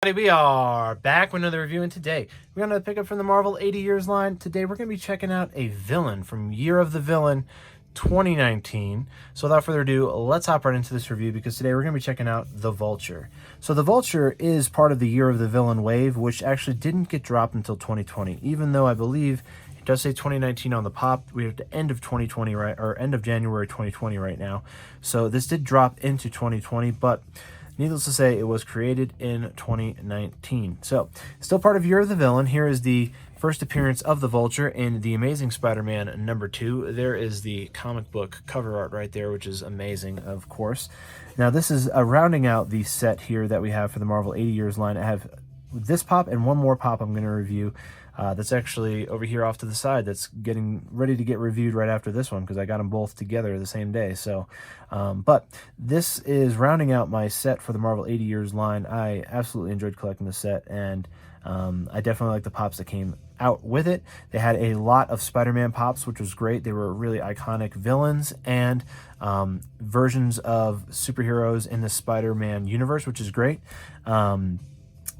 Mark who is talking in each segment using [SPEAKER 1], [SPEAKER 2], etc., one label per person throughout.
[SPEAKER 1] We are back with another review, and today we're going to pick up from the Marvel 80 Years line. Today we're going to be checking out a villain from Year of the Villain 2019. So without further ado, let's hop right into this review, because today we're going to be checking out the Vulture. So the Vulture is part of the Year of the Villain wave, which actually didn't get dropped until 2020, even though I believe it does say 2019 on the pop. We're at the end of 2020, right, or end of January 2020 right now. So this did drop into 2020, but needless to say, it was created in 2019. So, still part of Year of the Villain. Here is the first appearance of the Vulture in The Amazing Spider-Man #2. There is the comic book cover art right there, which is amazing, of course. Now, this is rounding out the set here that we have for the Marvel 80 Years line. I have this pop and one more pop I'm going to review. That's actually over here off to the side. That's getting ready to get reviewed right after this one, because I got them both together the same day. So, but this is rounding out my set for the Marvel 80 Years line. I absolutely enjoyed collecting the set, and I definitely like the pops that came out with it. They had a lot of Spider-Man pops, which was great. They were really iconic villains and versions of superheroes in the Spider-Man universe, which is great.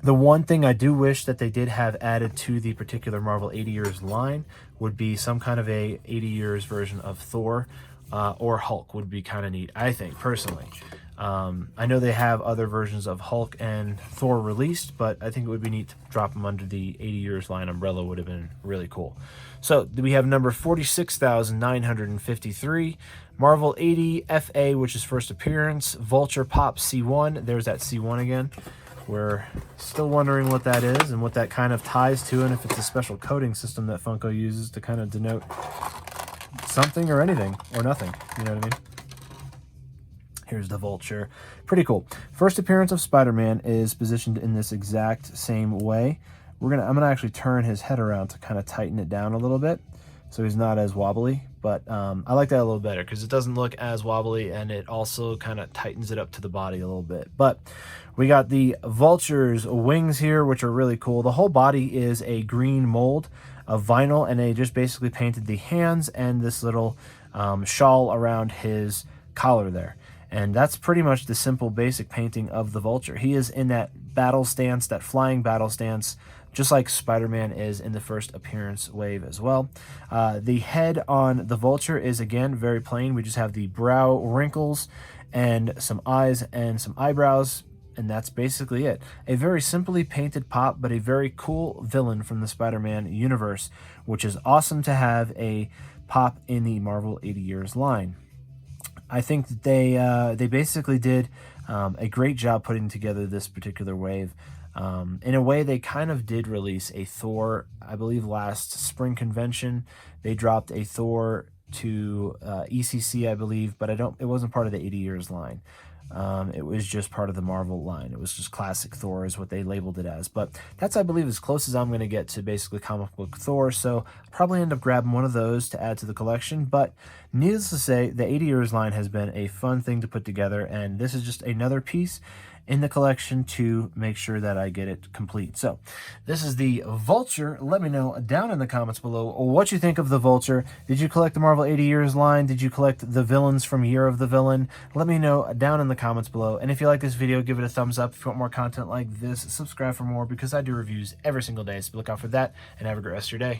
[SPEAKER 1] The one thing I do wish that they did have added to the particular Marvel 80 Years line would be some kind of a 80 Years version of Thor or Hulk would be kind of neat, I think, personally. I know they have other versions of Hulk and Thor released, but I think it would be neat to drop them under the 80 Years line umbrella. Would have been really cool. So we have number 46,953, Marvel 80 FA, which is first appearance, Vulture Pop C1. There's that C1 again. We're still wondering what that is and what that kind of ties to, and if it's a special coding system that Funko uses to kind of denote something or anything or nothing. You know what I mean? Here's the Vulture. Pretty cool. First appearance of Spider-Man is positioned in this exact same way. I'm gonna actually turn his head around to kind of tighten it down a little bit, so he's not as wobbly. But I like that a little better, because it doesn't look as wobbly, and it also kind of tightens it up to the body a little bit. But we got the Vulture's wings here, which are really cool. The whole body is a green mold of vinyl, and they just basically painted the hands and this little shawl around his collar there. And that's pretty much the simple basic painting of the Vulture. He is in that battle stance, that flying battle stance, just like Spider-Man is in the first appearance wave as well. The head on the Vulture is, again, very plain. We just have the brow wrinkles and some eyes and some eyebrows, and that's basically it. A very simply painted pop, but a very cool villain from the Spider-Man universe, which is awesome to have a pop in the Marvel 80 Years line. I think that they basically did a great job putting together this particular wave. In a way, they kind of did release a Thor, I believe last spring convention. They dropped a Thor to ECC, I believe, but it wasn't part of the 80 Years line. It was just part of the Marvel line. It was just classic Thor is what they labeled it as. But that's, I believe, as close as I'm going to get to basically comic book Thor. So I'll probably end up grabbing one of those to add to the collection. But needless to say, the 80 Years line has been a fun thing to put together, and this is just another piece in the collection to make sure that I get it complete. So this is the Vulture. Let me know down in the comments below what you think of the Vulture. Did you collect the Marvel 80 Years line? Did you collect the villains from Year of the Villain? Let me know down in the comments below. And if you like this video, give it a thumbs up. If you want more content like this, subscribe for more, because I do reviews every single day. So look out for that, and have a great rest of your day.